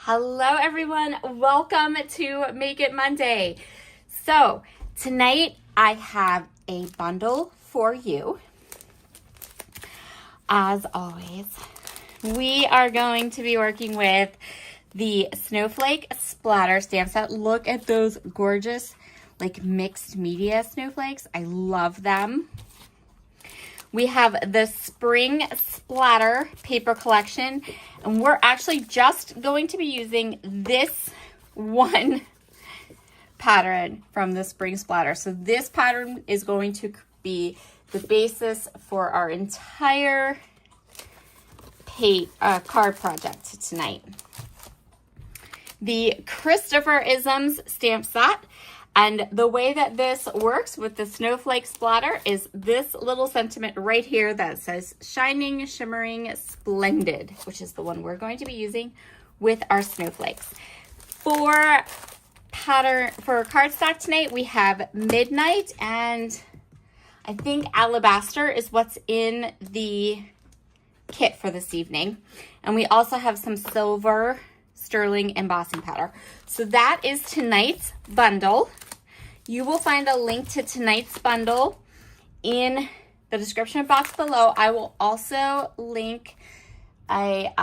Hello everyone, welcome to Make It Monday. So tonight I have a bundle for you. As always, we are going to be working with the Snowflake Splatter stamp set. Look at those gorgeous like mixed media snowflakes. I love them. We have the Spring Splatter paper collection, and we're actually just going to be using this one pattern from the Spring Splatter. So this pattern is going to be the basis for our entire card project tonight. The Christopher Isms stamp set. And the way that this works with the Snowflake Splatter is this little sentiment right here that says shining, shimmering, splendid, which is the one we're going to be using with our snowflakes. For cardstock tonight, we have Midnight and I think Alabaster is what's in the kit for this evening. And we also have some silver sterling embossing powder. So that is tonight's bundle. You will find a link to tonight's bundle in the description box below. I will also link a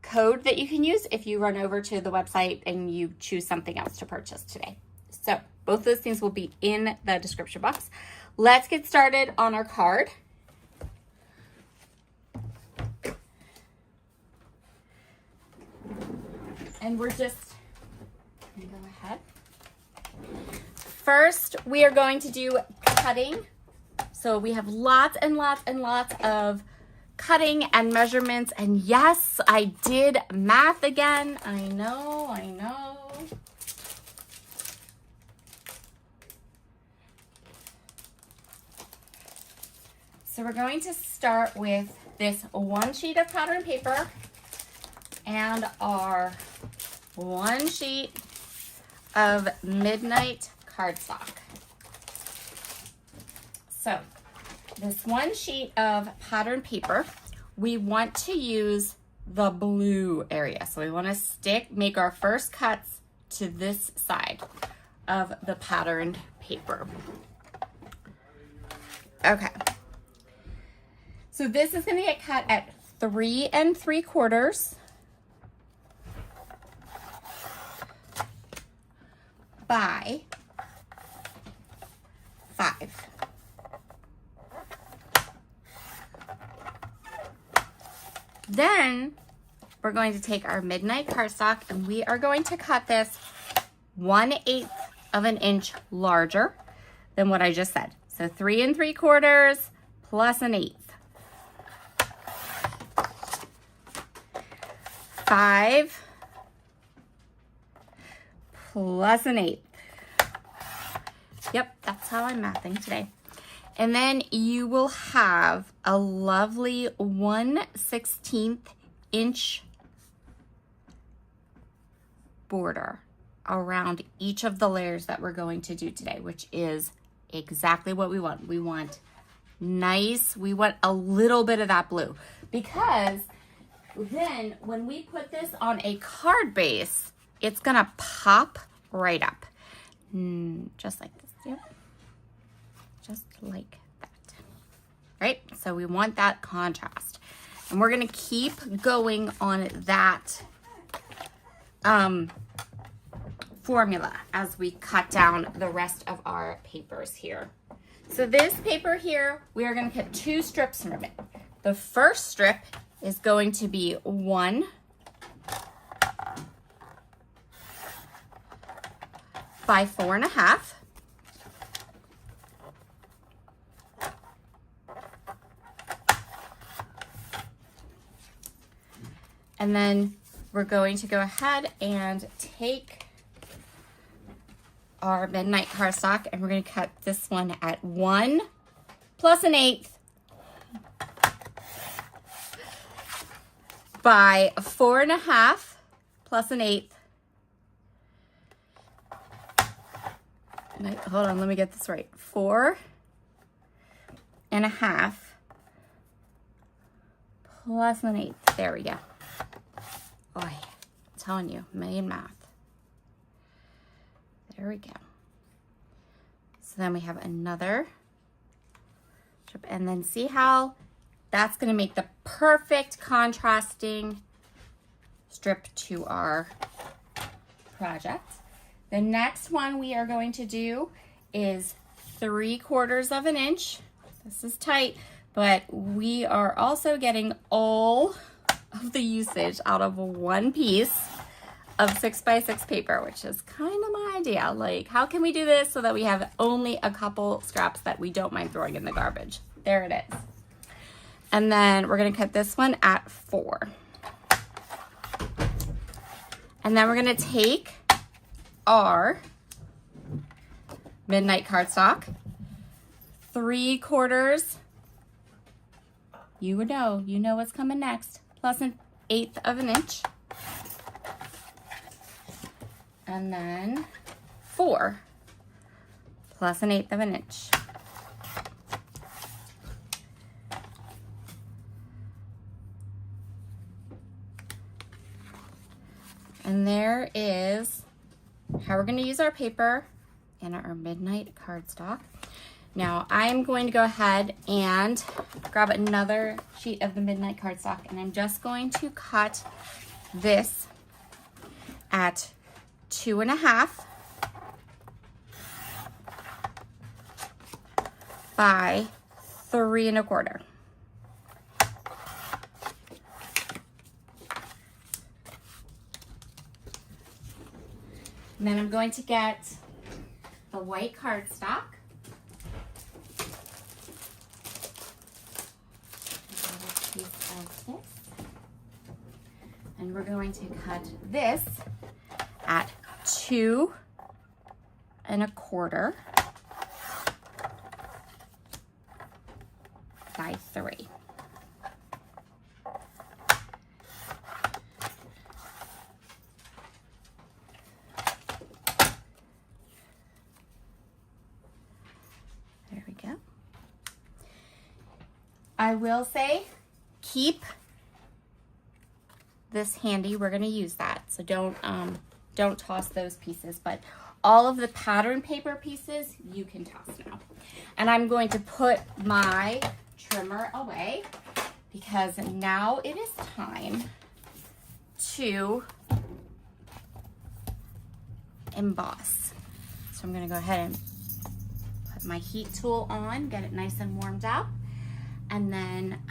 code that you can use if you run over to the website and you choose something else to purchase today. So both those things will be in the description box. Let's get started on our card. And we're just gonna go ahead. First, we are going to do cutting. So we have lots and lots and lots of cutting and measurements. And yes, I did math again. I know. So we're going to start with this one sheet of pattern paper and our one sheet of Midnight cardstock. So this one sheet of pattern paper, we want to use the blue area. So we want to make our first cuts to this side of the patterned paper. Okay. So this is going to get cut at 3 3/4 by 5. Then we're going to take our Midnight cardstock and we are going to cut this 1/8 of an inch larger than what I just said. So 3 3/4 plus 1/8. 5 plus 1/8. Yep, that's how I'm mathing today. And then you will have a lovely 1/16 inch border around each of the layers that we're going to do today, which is exactly what we want. We want nice, we want a little bit of that blue, because then when we put this on a card base, it's gonna pop right up. Just like this, yep. Just like that, right? So we want that contrast. And we're gonna keep going on that formula as we cut down the rest of our papers here. So this paper here, we are gonna cut 2 strips from it. The first strip is going to be 1 by 4 1/2. And then we're going to go ahead and take our Midnight cardstock and we're going to cut this one at 1 plus 1/8 by 4 1/2 plus 1/8. Hold on, let me get this right. 4 1/2 plus 1/8. There we go. Oh, telling you, million math. There we go. So then we have another strip, and then see how that's going to make the perfect contrasting strip to our project. The next one we are going to do is 3/4 of an inch. This is tight, but we are also getting all of the usage out of one piece of 6x6 paper, which is kind of my idea. Like, how can we do this so that we have only a couple scraps that we don't mind throwing in the garbage? There it is. And then we're gonna cut this one at 4. And then we're gonna take our midnight cardstock, 3/4, you know what's coming next, plus 1/8 of an inch. And then 4 plus 1/8 of an inch. And there is how we're going to use our paper and our midnight cardstock. Now I'm going to go ahead and grab another sheet of the midnight cardstock, and I'm just going to cut this at 2.5 by 3.25. And then I'm going to get the white cardstock. And we're going to cut this at 2.25 by 3. There we go. I will say, keep this handy. We're going to use that, so don't toss those pieces, but all of the pattern paper pieces you can toss now. And I'm going to put my trimmer away because now it is time to emboss. So I'm going to go ahead and put my heat tool on, get it nice and warmed up, and then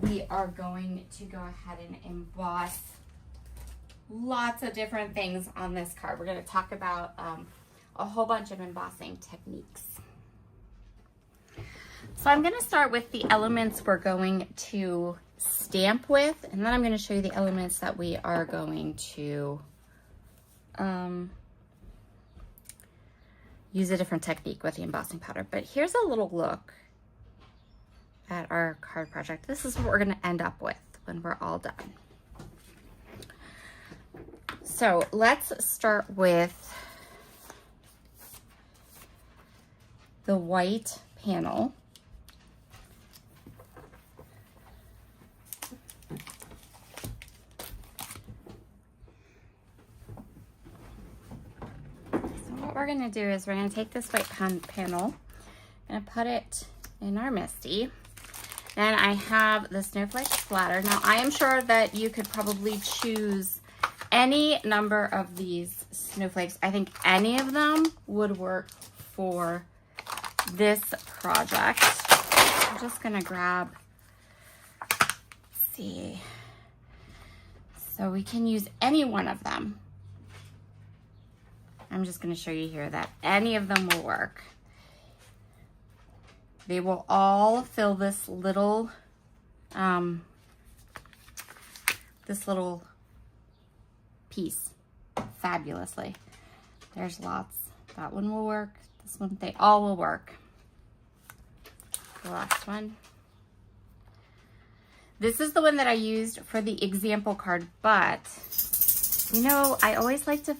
we are going to go ahead and emboss lots of different things on this card. We're going to talk about a whole bunch of embossing techniques. So I'm going to start with the elements we're going to stamp with, and then I'm going to show you the elements that we are going to use a different technique with the embossing powder. But here's a little look at our card project. This is what we're going to end up with when we're all done. So let's start with the white panel. So what we're going to do is we're going to take this white panel and put it in our MISTI. Then I have the snowflake splatter. Now I am sure that you could probably choose any number of these snowflakes. I think any of them would work for this project. I'm just gonna grab, let's see. So we can use any one of them. I'm just gonna show you here that any of them will work. They will all fill this little piece fabulously. There's lots. That one will work. This one, they all will work. The last one. This is the one that I used for the example card, but you know, I always like to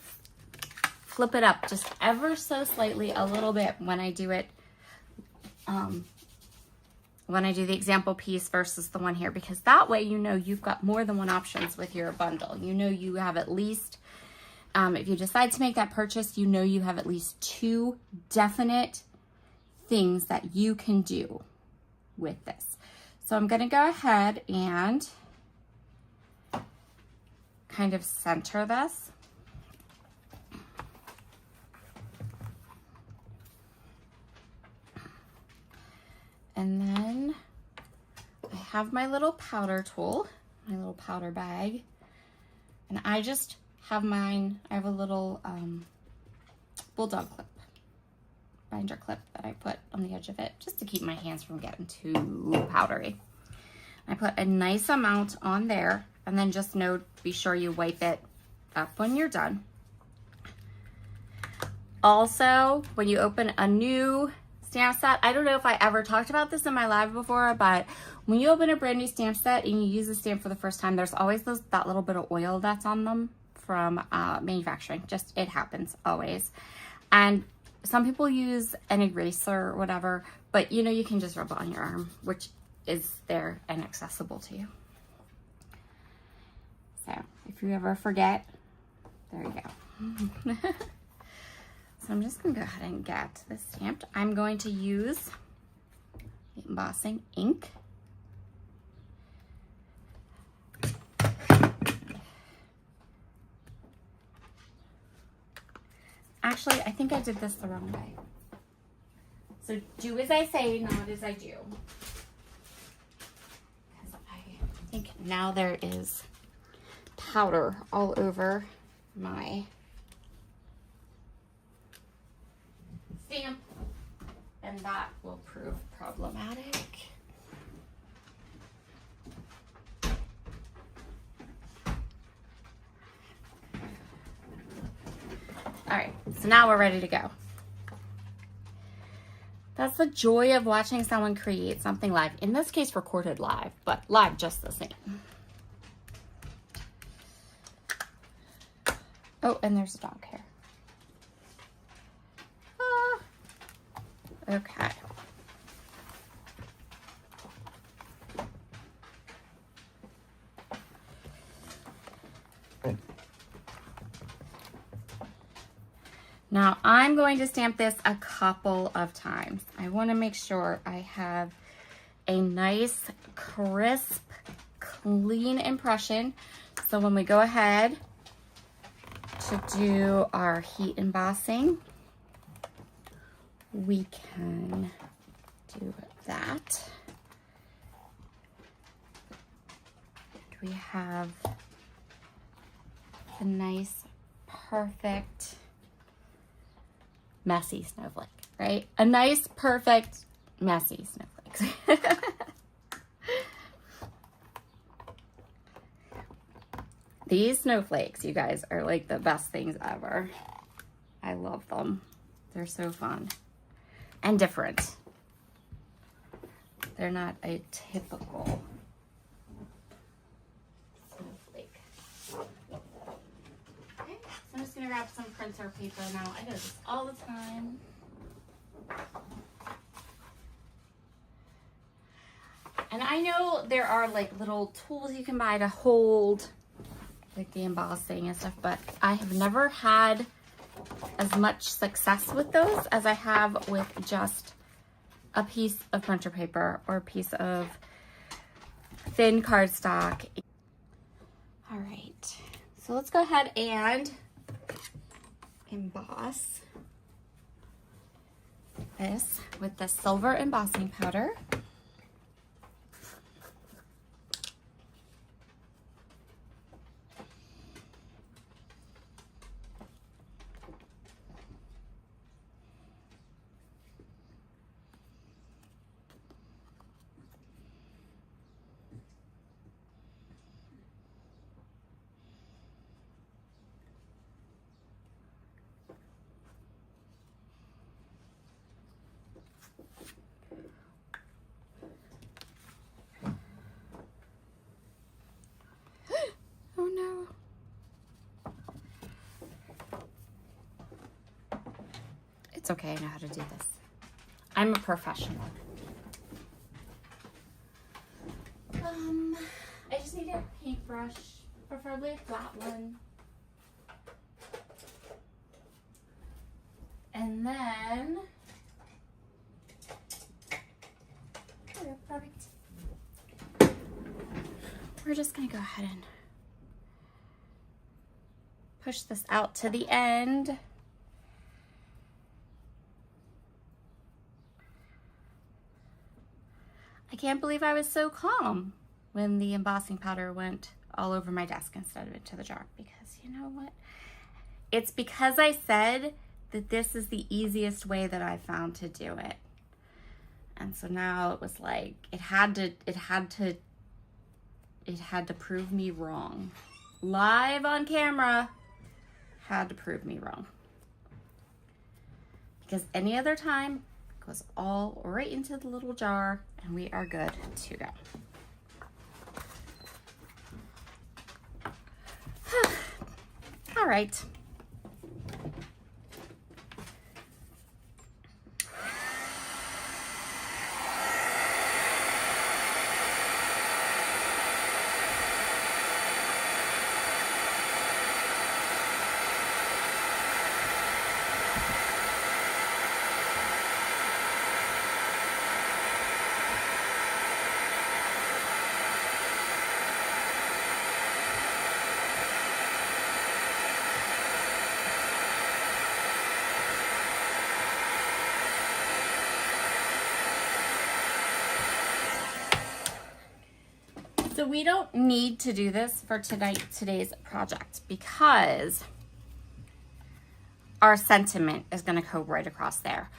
flip it up just ever so slightly a little bit when I do it when I do the example piece versus the one here, because that way you know you've got more than one options with your bundle. You know you have at least, if you decide to make that purchase, you know you have at least 2 definite things that you can do with this. So I'm going to go ahead and kind of center this. And then I have my little powder tool, my little powder bag, and I just have mine, I have a little bulldog clip, binder clip that I put on the edge of it just to keep my hands from getting too powdery. I put a nice amount on there, and then just be sure you wipe it up when you're done. Also, when you open a new stamp set, I don't know if I ever talked about this in my live before, but when you open a brand new stamp set and you use a stamp for the first time, there's always that little bit of oil that's on them from manufacturing. Just, it happens always. And some people use an eraser or whatever, but you know, you can just rub it on your arm, which is there and accessible to you. So if you ever forget, there you go. So I'm just going to go ahead and get this stamped. I'm going to use the embossing ink. Actually, I think I did this the wrong way. So do as I say, not as I do. Because I think now there is powder all over my stamp, and that will prove problematic. All right, so now we're ready to go. That's the joy of watching someone create something live. In this case, recorded live, but live just the same. Oh, and there's a dog hair. Okay. Now I'm going to stamp this a couple of times. I want to make sure I have a nice, crisp, clean impression. So when we go ahead to do our heat embossing, we can do that. We have a nice, perfect, messy snowflake, right? A nice, perfect, messy snowflake. These snowflakes, you guys, are like the best things ever. I love them. They're so fun and different. They're not a typical snowflake. Okay, so I'm just gonna grab some printer paper now. I do this all the time. And I know there are like little tools you can buy to hold like the embossing and stuff, but I have never had as much success with those as I have with just a piece of printer paper or a piece of thin cardstock. All right, so let's go ahead and emboss this with the silver embossing powder. It's okay, I know how to do this. I'm a professional. to get a paintbrush, preferably a flat one. And then, oh, perfect. We're just gonna go ahead and push this out to the end. I can't believe I was so calm when the embossing powder went all over my desk instead of into the jar, because you know what? It's because I said that this is the easiest way that I found to do it. And so now it was like, it had to prove me wrong. Live on camera, had to prove me wrong. Because any other time, it goes all right into the little jar and we are good to go. All right. So we don't need to do this for today's project because our sentiment is going to go right across there.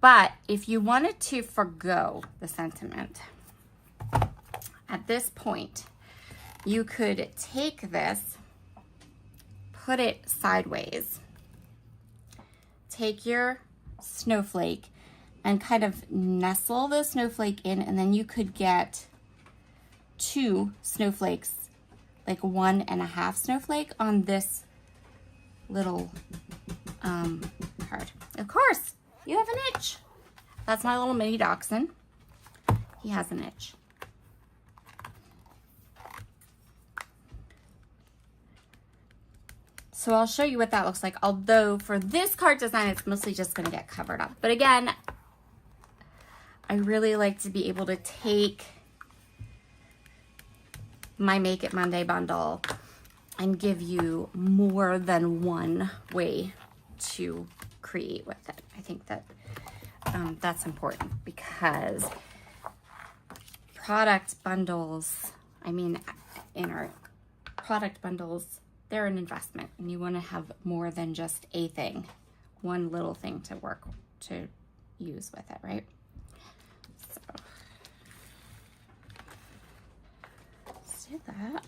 But if you wanted to forgo the sentiment, at this point, you could take this, put it sideways, take your snowflake and kind of nestle the snowflake in, and then you could get 2 snowflakes, like 1.5 snowflake on this little card. Of course, you have an itch. That's my little mini dachshund. He has an itch. So I'll show you what that looks like. Although for this card design, it's mostly just gonna get covered up. But again, I really like to be able to take my Make It Monday bundle and give you more than one way to create with it. I think that that's important because product bundles, I mean, in our product bundles, they're an investment and you want to have more than just a thing, one little thing to use with it, right? So let's do that.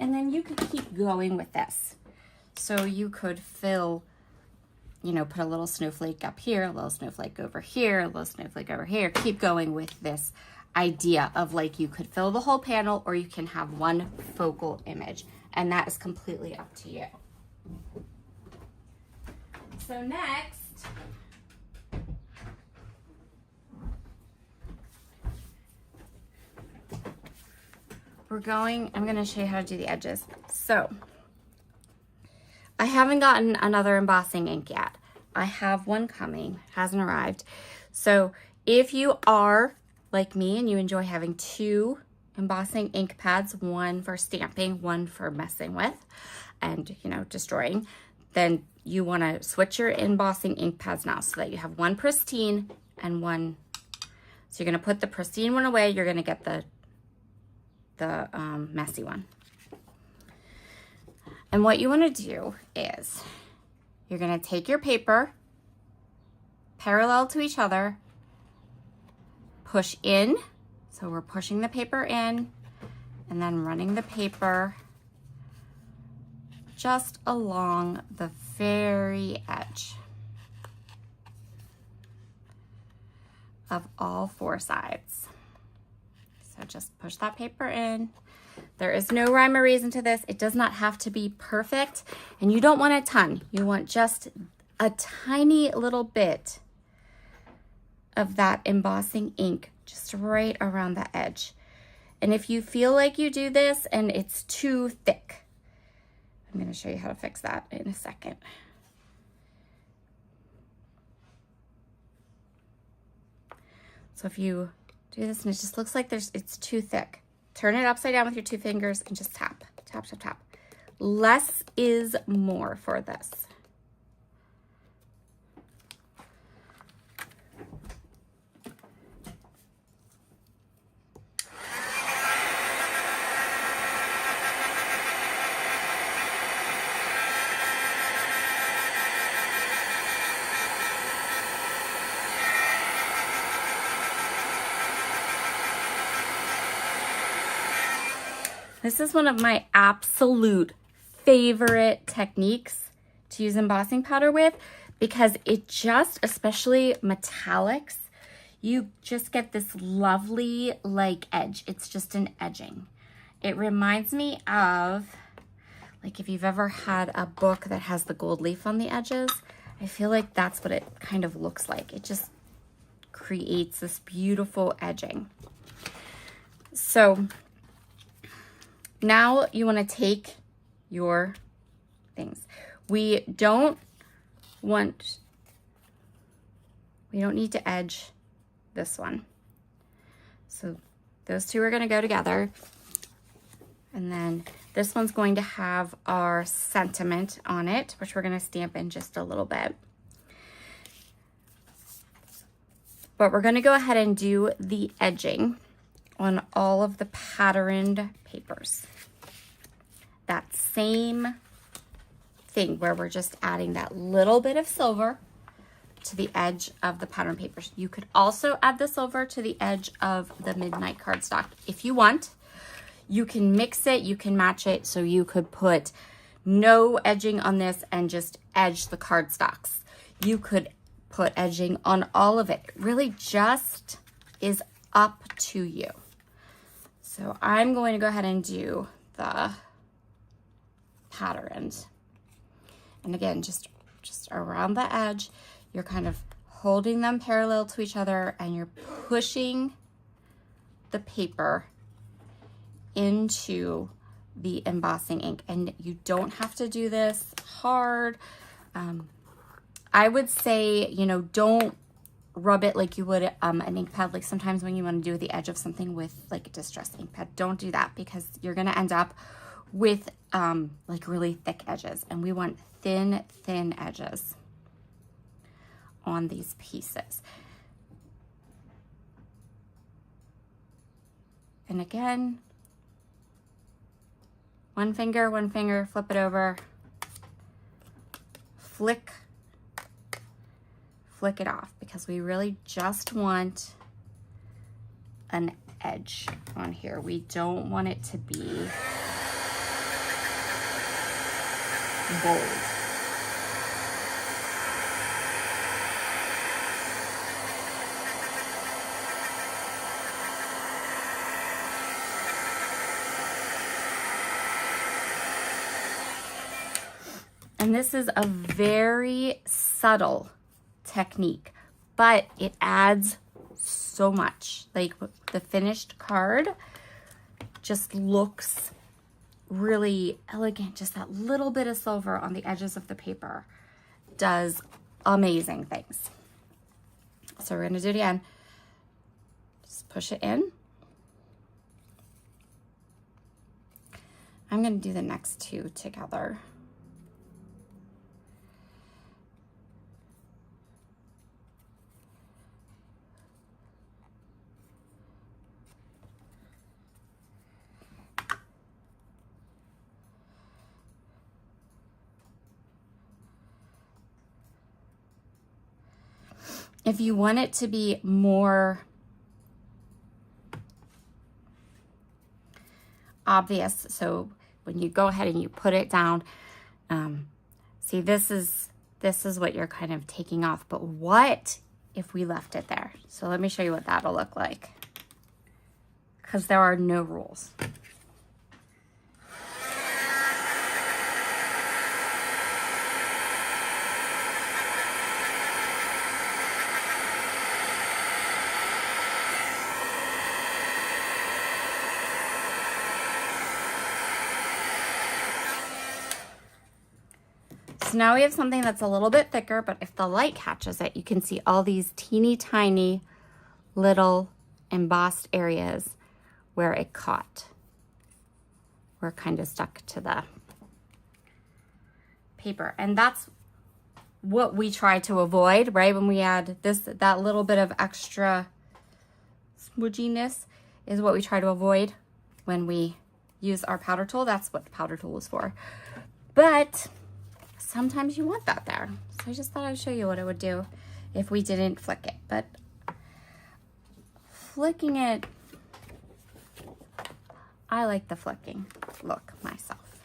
And then you could keep going with this. So you could fill, you know, put a little snowflake up here, a little snowflake over here, a little snowflake over here. Keep going with this idea of like you could fill the whole panel or you can have one focal image. And that is completely up to you. So next, I'm going to show you how to do the edges. So I haven't gotten another embossing ink yet. I have one coming, hasn't arrived. So if you are like me and you enjoy having 2 embossing ink pads, one for stamping, one for messing with and, you know, destroying, then you want to switch your embossing ink pads now so that you have one pristine and one. So you're going to put the pristine one away. You're going to get the messy one. And what you want to do is you're going to take your paper parallel to each other, push in So we're pushing the paper in and then running the paper just along the very edge of all 4 sides. So just push that paper in. There is no rhyme or reason to this. It does not have to be perfect, and you don't want a ton. You want just a tiny little bit of that embossing ink just right around the edge. And if you feel like you do this and it's too thick, I'm going to show you how to fix that in a second. So if you do this and it just looks like it's too thick, turn it upside down with your 2 fingers and just tap, tap, tap, tap. Less is more for this. This is one of my absolute favorite techniques to use embossing powder with, because it just, especially metallics, you just get this lovely like edge. It's just an edging. It reminds me of, like, if you've ever had a book that has the gold leaf on the edges, I feel like that's what it kind of looks like. It just creates this beautiful edging. So now you want to take your things. We don't need to edge this one. So those 2 are going to go together. And then this one's going to have our sentiment on it, which we're going to stamp in just a little bit. But we're going to go ahead and do the edging on all of the patterned papers. That same thing where we're just adding that little bit of silver to the edge of the pattern papers. You could also add the silver to the edge of the midnight cardstock if you want. You can mix it, you can match it, so you could put no edging on this and just edge the cardstocks. You could put edging on all of it. It really just is up to you. So I'm going to go ahead and do the patterned. And again, just around the edge, you're kind of holding them parallel to each other and you're pushing the paper into the embossing ink. And you don't have to do this hard. I would say, you know, don't rub it like you would an ink pad. Like sometimes when you want to do the edge of something with like a distressed ink pad, don't do that, because you're going to end up with like really thick edges, and we want thin edges on these pieces. And again, one finger, flip it over, flick it off, because we really just want an edge on here. We don't want it to be bold. And this is a very subtle technique, but it adds so much. Like the finished card just looks really elegant. Just that little bit of silver on the edges of the paper does amazing things. So we're gonna do it again. Just push it in. I'm gonna do the next 2 together. If you want it to be more obvious. So when you go ahead and you put it down, see, this is what you're kind of taking off. But what if we left it there? So let me show you what that'll look like, because there are no rules. So now we have something that's a little bit thicker, but if the light catches it, you can see all these teeny tiny little embossed areas where it caught. We're kind of stuck to the paper. And that's what we try to avoid, right? When we add that little bit of extra smudginess is what we try to avoid when we use our powder tool. That's what the powder tool is for. But sometimes you want that there. So I just thought I'd show you what it would do if we didn't flick it. But flicking it, I like the flicking look myself.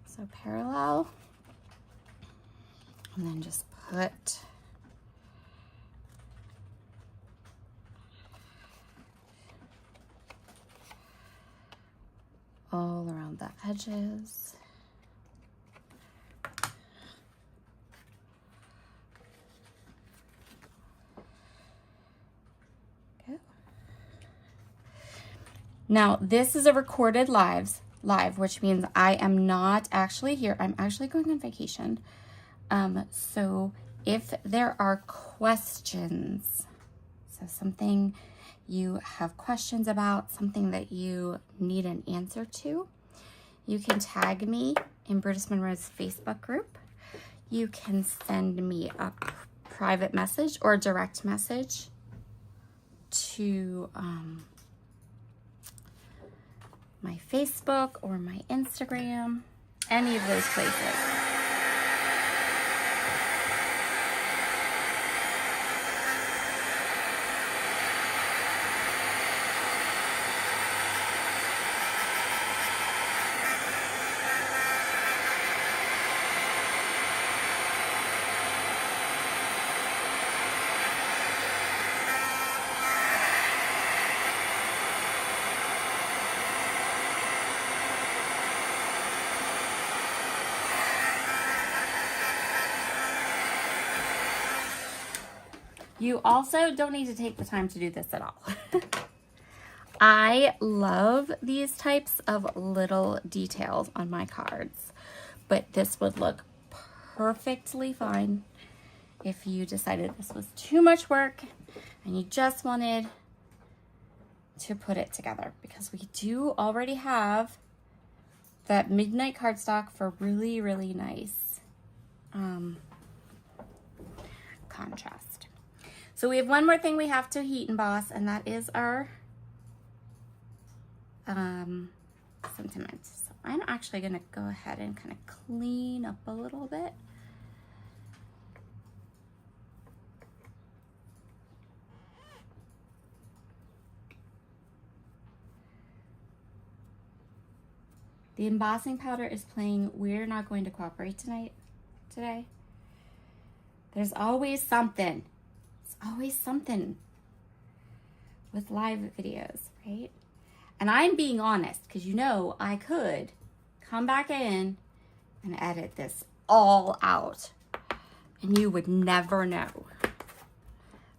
So parallel, and then just put all around the edges. Go. Now, this is a recorded live, which means I am not actually here. I'm actually going on vacation. So if there are questions, so something you have questions about, something that you need an answer to, you can tag me in Brutus Monroe's Facebook group. You can send me a private message or a direct message to my Facebook or my Instagram, any of those places. You also don't need to take the time to do this at all. I love these types of little details on my cards, but this would look perfectly fine if you decided this was too much work and you just wanted to put it together, because we do already have that midnight cardstock for really, really nice contrast. So we have one more thing we have to heat emboss, and that is our sentiment. So I'm actually going to go ahead and kind of clean up a little bit. The embossing powder is playing We're Not Going to Cooperate today. There's always something. Always something with live videos, right? And I'm being honest, because you know I could come back in and edit this all out, and you would never know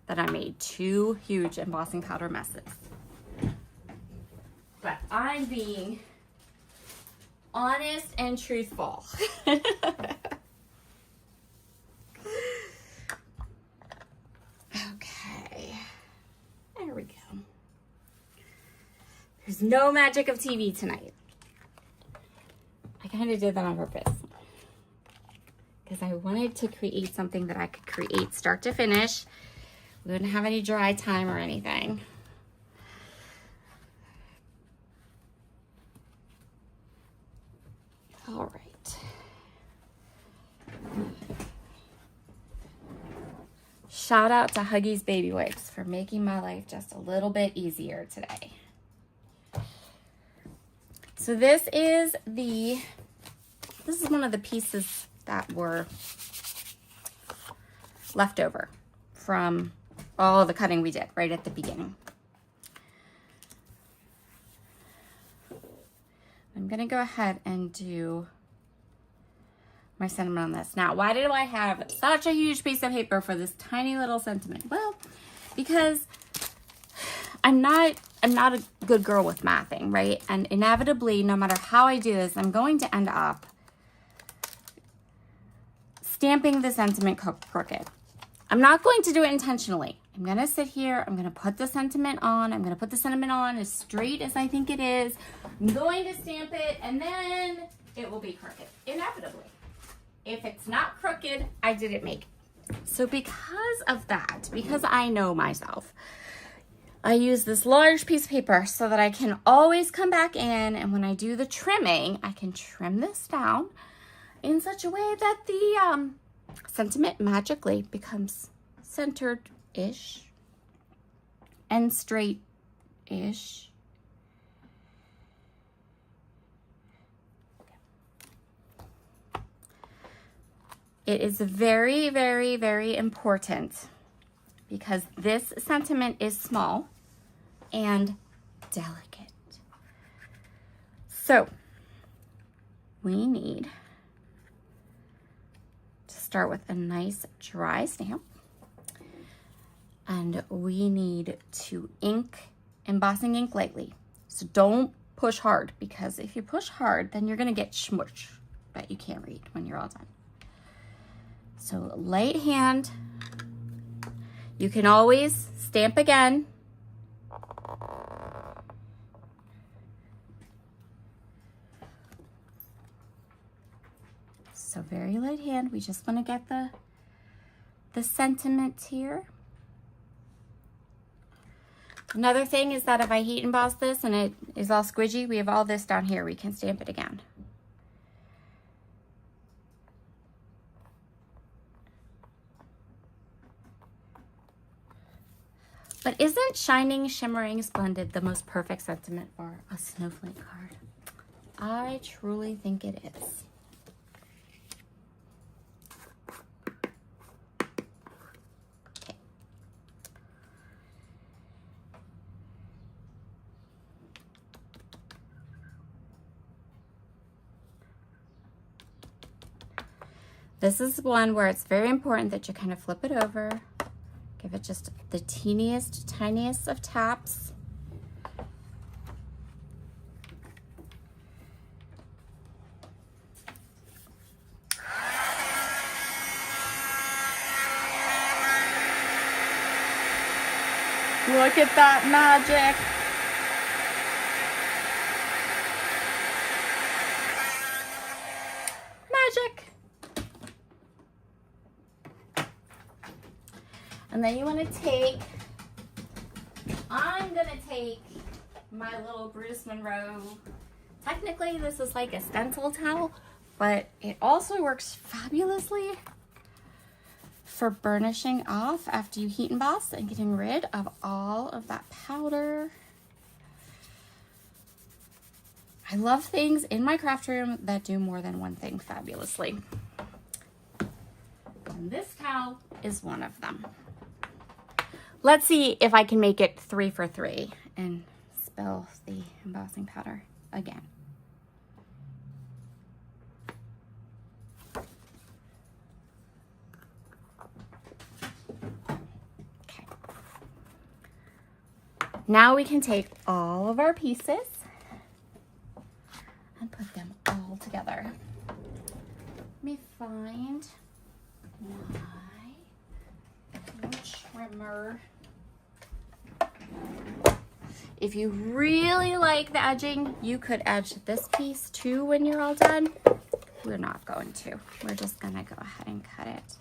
that I made 2 huge embossing powder messes. But I'm being honest and truthful. There we go. There's no magic of TV tonight. I kind of did that on purpose, because I wanted to create something that I could create start to finish. We wouldn't have any dry time or anything. All right. Shout out to Huggies Baby Wipes for making my life just a little bit easier today. So this is one of the pieces that were left over from all the cutting we did right at the beginning. I'm gonna go ahead and do my sentiment on this. Now, why do I have such a huge piece of paper for this tiny little sentiment? Well, because I'm not a good girl with mathing, right? And inevitably, no matter how I do this, I'm going to end up stamping the sentiment crooked. I'm not going to do it intentionally. I'm gonna sit here, I'm gonna put the sentiment on, I'm gonna put the sentiment on as straight as I think it is. I'm going to stamp it, and then it will be crooked, inevitably. If it's not crooked, I didn't make it. So because of that, because I know myself, I use this large piece of paper so that I can always come back in, and when I do the trimming, I can trim this down in such a way that the sentiment magically becomes centered-ish and straight-ish. It is very, very, very important because this sentiment is small and delicate. So we need to start with a nice dry stamp, and we need to embossing ink lightly. So don't push hard, because if you push hard, then you're gonna get smush that you can't read when you're all done. So light hand. You can always stamp again. So very light hand. We just want to get the sentiment here. Another thing is that if I heat emboss this and it is all squidgy, we have all this down here. We can stamp it again. But isn't shining, shimmering, splendid the most perfect sentiment for a snowflake card? I truly think it is. Okay. This is one where it's very important that you kind of flip it over. Give it just the teeniest, tiniest of taps. Look at that magic. Magic. And then you want to take, I'm going to take my little Bruce Monroe. Technically, this is like a stencil towel, but it also works fabulously for burnishing off after you heat emboss and getting rid of all of that powder. I love things in my craft room that do more than one thing fabulously. And this towel is one of them. Let's see if I can make it 3 for 3 and spill the embossing powder again. Okay. Now we can take all of our pieces and put them all together. Let me find my little trimmer. If you really like the edging, you could edge this piece too when you're all done. We're not going to. We're just gonna go ahead and cut it.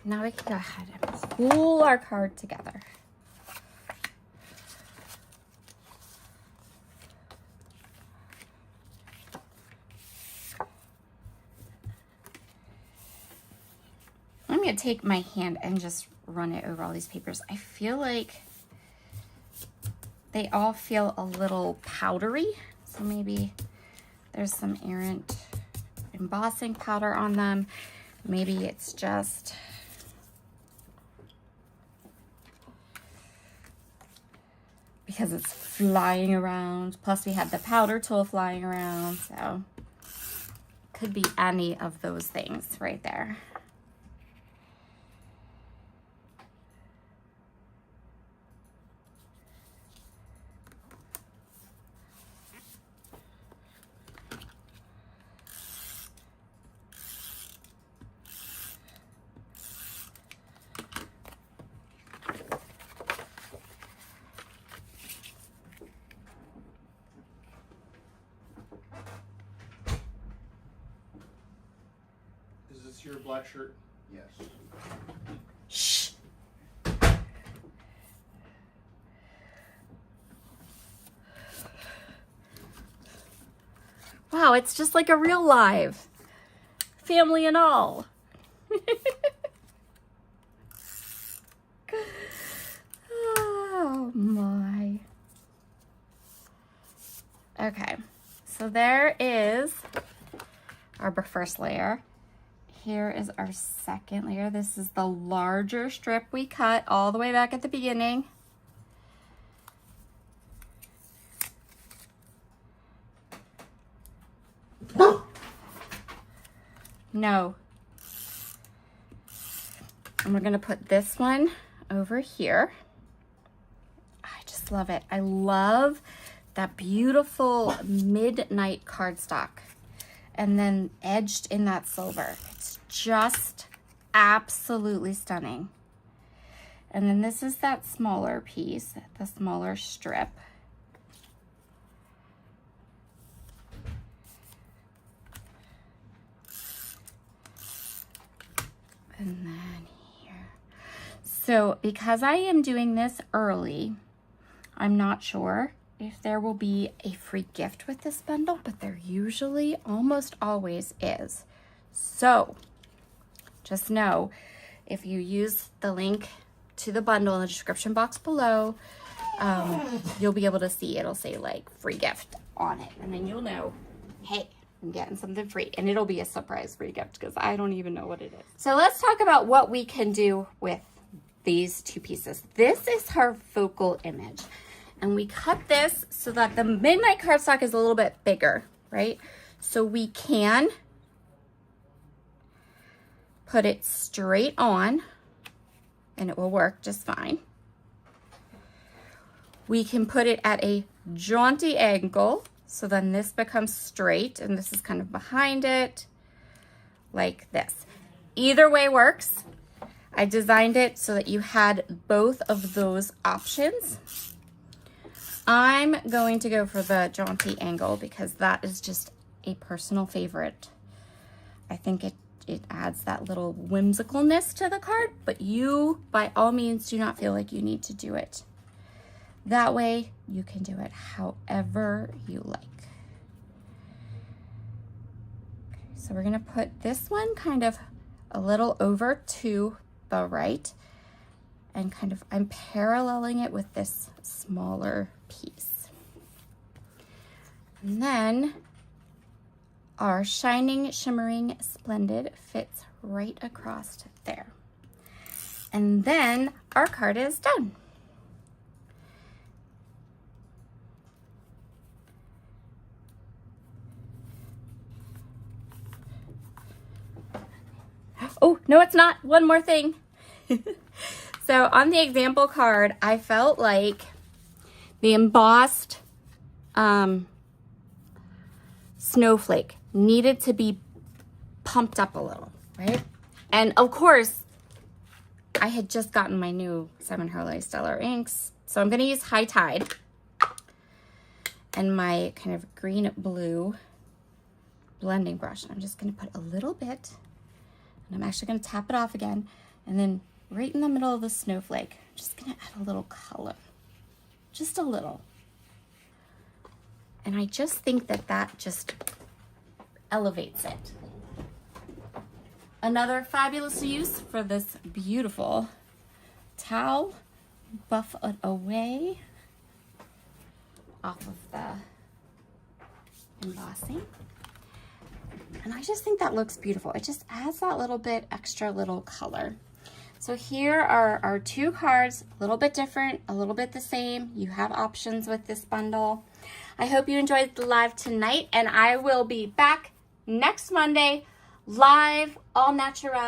Now we can go ahead and pull our card together. I'm going to take my hand and just run it over all these papers. I feel like they all feel a little powdery, so maybe there's some errant embossing powder on them. Maybe it's just because it's flying around. Plus we had the powder tool flying around, so could be any of those things right there. Your black shirt? Yes. Shh. Wow, it's just like a real live. Family and all. Oh my. Okay, so there is our first layer. Here is our second layer. This is the larger strip we cut all the way back at the beginning. No. And we're gonna put this one over here. I just love it. I love that beautiful midnight cardstock and then edged in that silver. It's just absolutely stunning. And then this is that smaller piece, the smaller strip. And then here. So because I am doing this early, I'm not sure if there will be a free gift with this bundle, but there usually almost always is. So just know, if you use the link to the bundle in the description box below, you'll be able to see it'll say like free gift on it, and then you'll know, hey, I'm getting something free, and it'll be a surprise free gift because I don't even know what it is. So let's talk about what we can do with these two pieces. This is her focal image, and we cut this so that the midnight cardstock is a little bit bigger, right? So we can put it straight on and it will work just fine. We can put it at a jaunty angle, so then this becomes straight and this is kind of behind it like this. Either way works. I designed it so that you had both of those options. I'm going to go for the jaunty angle because that is just a personal favorite. I think it adds that little whimsicalness to the card, but you, by all means, do not feel like you need to do it that way. You can do it however you like. Okay, so we're gonna put this one kind of a little over to the right, and kind of, I'm paralleling it with this smaller piece. And then our shining, shimmering, splendid fits right across there. And then our card is done. Oh, no, it's not. One more thing. So on the example card, I felt like the embossed snowflake needed to be pumped up a little, right? And of course, I had just gotten my new Simon Hurley Stellar inks, so I'm going to use High Tide and my kind of green blue blending brush. I'm just going to put a little bit, and I'm actually going to tap it off again, And then right in the middle of the snowflake, I'm just gonna add a little color, just a little. And I just think that that just elevates it. Another fabulous use for this beautiful towel, buff it away off of the embossing. And I just think that looks beautiful. It just adds that little bit extra little color. So here are our 2 cards, a little bit different, a little bit the same. You have options with this bundle. I hope you enjoyed the live tonight, and I will be back next Monday, live, all natural.